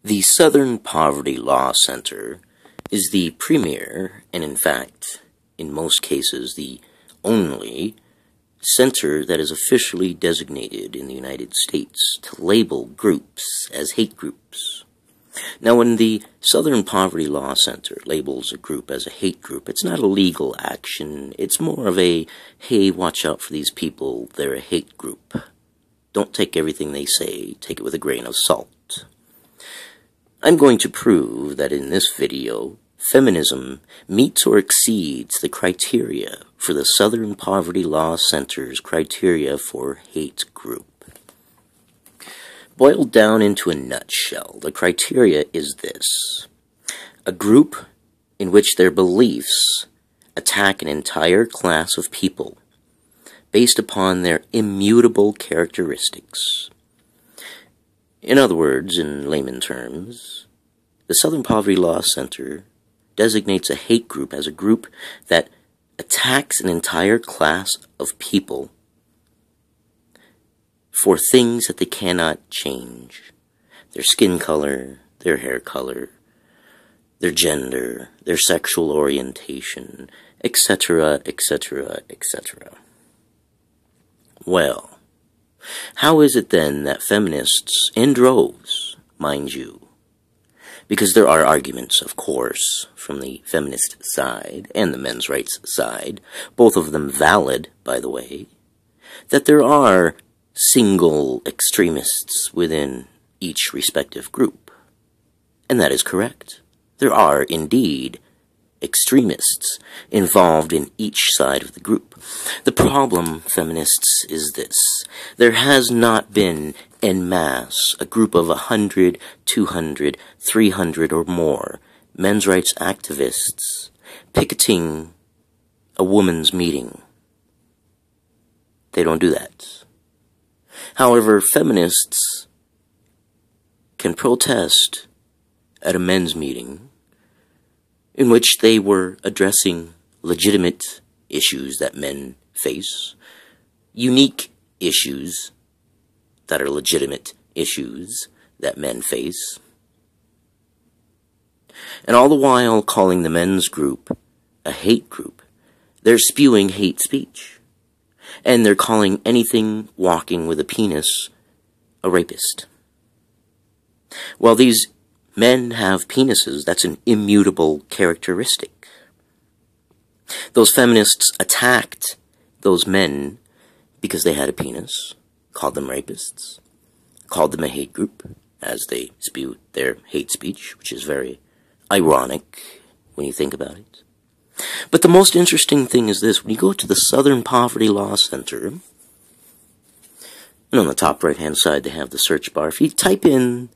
The Southern Poverty Law Center is the premier, and in fact, in most cases, the only center that is officially designated in the United States to label groups as hate groups. Now, when the Southern Poverty Law Center labels a group as a hate group, it's not a legal action. It's more of a, hey, watch out for these people, they're a hate group. Don't take everything they say, take it with a grain of salt. I'm going to prove that in this video, feminism meets or exceeds the criteria for the Southern Poverty Law Center's criteria for hate group. Boiled down into a nutshell, the criteria is this: a group in which their beliefs attack an entire class of people based upon their immutable characteristics. In other words, in layman terms, the Southern Poverty Law Center designates a hate group as a group that attacks an entire class of people for things that they cannot change. Their skin color, their hair color, their gender, their sexual orientation, etc., etc., etc. Well, how is it then that feminists, in droves, mind you, because there are arguments, of course, from the feminist side and the men's rights side, both of them valid, by the way, that there are single extremists within each respective group. And that is correct. There are, indeed, extremists involved in each side of the group. The problem, feminists, is this: there has not been en masse a group of 100, 200, 300 or more men's rights activists picketing a women's meeting. They don't do that. However, feminists can protest at a men's meeting in which they were addressing legitimate issues that men face, unique issues that are legitimate issues that men face, and all the while calling the men's group a hate group. They're spewing hate speech, and they're calling anything walking with a penis a rapist. While these men have penises, that's an immutable characteristic. Those feminists attacked those men because they had a penis, called them rapists, called them a hate group, as they spewed their hate speech, which is very ironic when you think about it. But the most interesting thing is this: when you go to the Southern Poverty Law Center, and on the top right-hand side they have the search bar, if you type in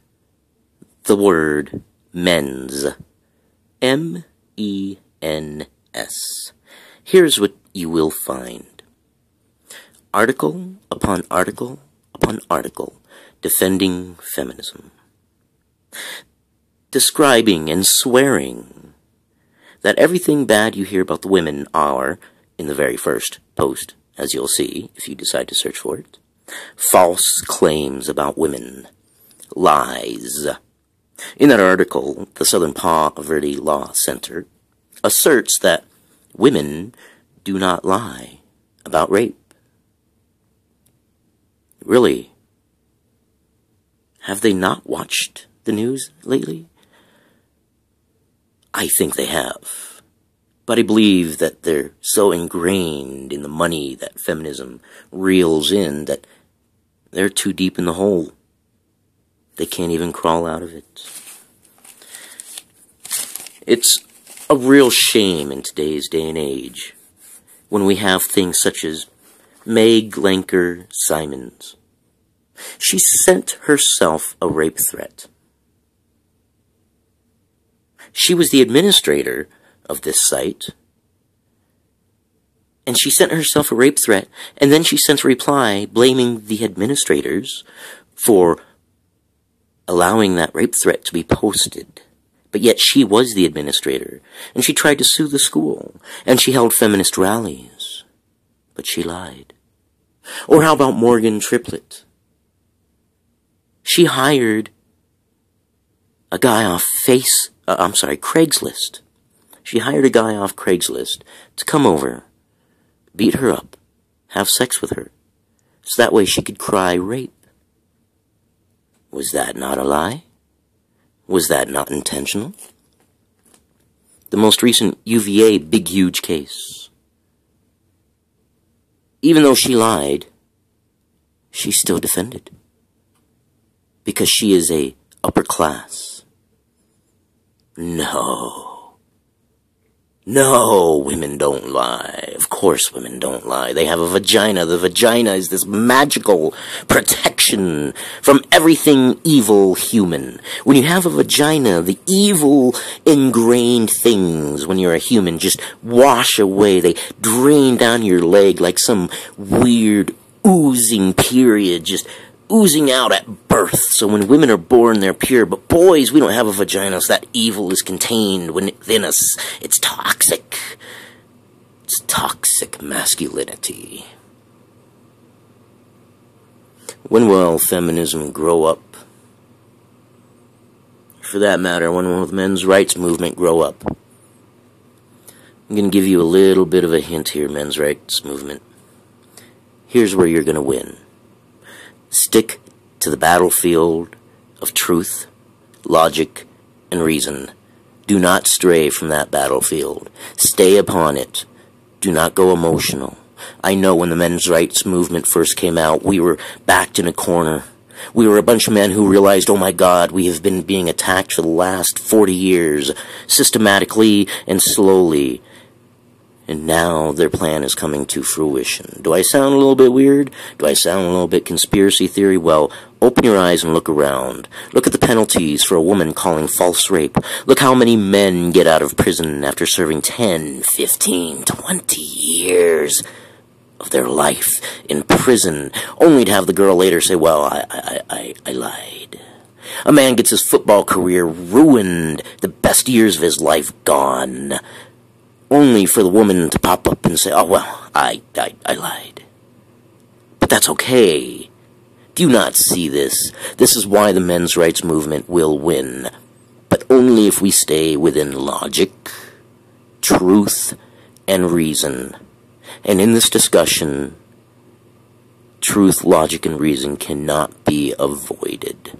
the word men's, M-E-N-S, here's what you will find. Article upon article upon article defending feminism, describing and swearing that everything bad you hear about the women are, in the very first post, as you'll see if you decide to search for it, false claims about women, lies. In that article, the Southern Poverty Law Center asserts that women do not lie about rape. Really? Have they not watched the news lately? I think they have. But I believe that they're so ingrained in the money that feminism reels in that they're too deep in the hole. They can't even crawl out of it. It's a real shame in today's day and age when we have things such as Meg Lenker Simons. She sent herself a rape threat. She was the administrator of this site, and she sent herself a rape threat, and then she sent a reply blaming the administrators for allowing that rape threat to be posted. But yet she was the administrator, and she tried to sue the school, and she held feminist rallies. But she lied. Or how about Morgan Triplett? She hired a guy off Craigslist. She hired a guy off Craigslist to come over, beat her up, have sex with her, so that way she could cry rape. Was that not a lie? Was that not intentional? The most recent UVA big huge case. Even though she lied, she's still defended. Because she is a upper class. No, women don't lie. Of course women don't lie. They have a vagina. The vagina is this magical protection from everything evil human. When you have a vagina, the evil ingrained things when you're a human just wash away. They drain down your leg like some weird oozing period, just oozing out at birth. So when women are born, they're pure. But boys, we don't have a vagina, so that evil is contained within us. It's toxic. It's toxic masculinity. When will feminism grow up? For that matter, when will the men's rights movement grow up? I'm going to give you a little bit of a hint here, men's rights movement. Here's where you're going to win. Stick to the battlefield of truth, logic, and reason. Do not stray from that battlefield. Stay upon it. Do not go emotional. I know when the men's rights movement first came out, we were backed in a corner. We were a bunch of men who realized, oh my God, we have been being attacked for the last 40 years, systematically and slowly. And now their plan is coming to fruition. Do I sound a little bit weird? Do I sound a little bit conspiracy theory? Well, open your eyes and look around. Look at the penalties for a woman calling false rape. Look how many men get out of prison after serving 10, 15, 20 years of their life in prison, only to have the girl later say, well, I lied. A man gets his football career ruined, the best years of his life gone, only for the woman to pop up and say, oh, well, I lied. But that's okay. Do you not see this? This is why the men's rights movement will win. But only if we stay within logic, truth, and reason. And in this discussion, truth, logic, and reason cannot be avoided.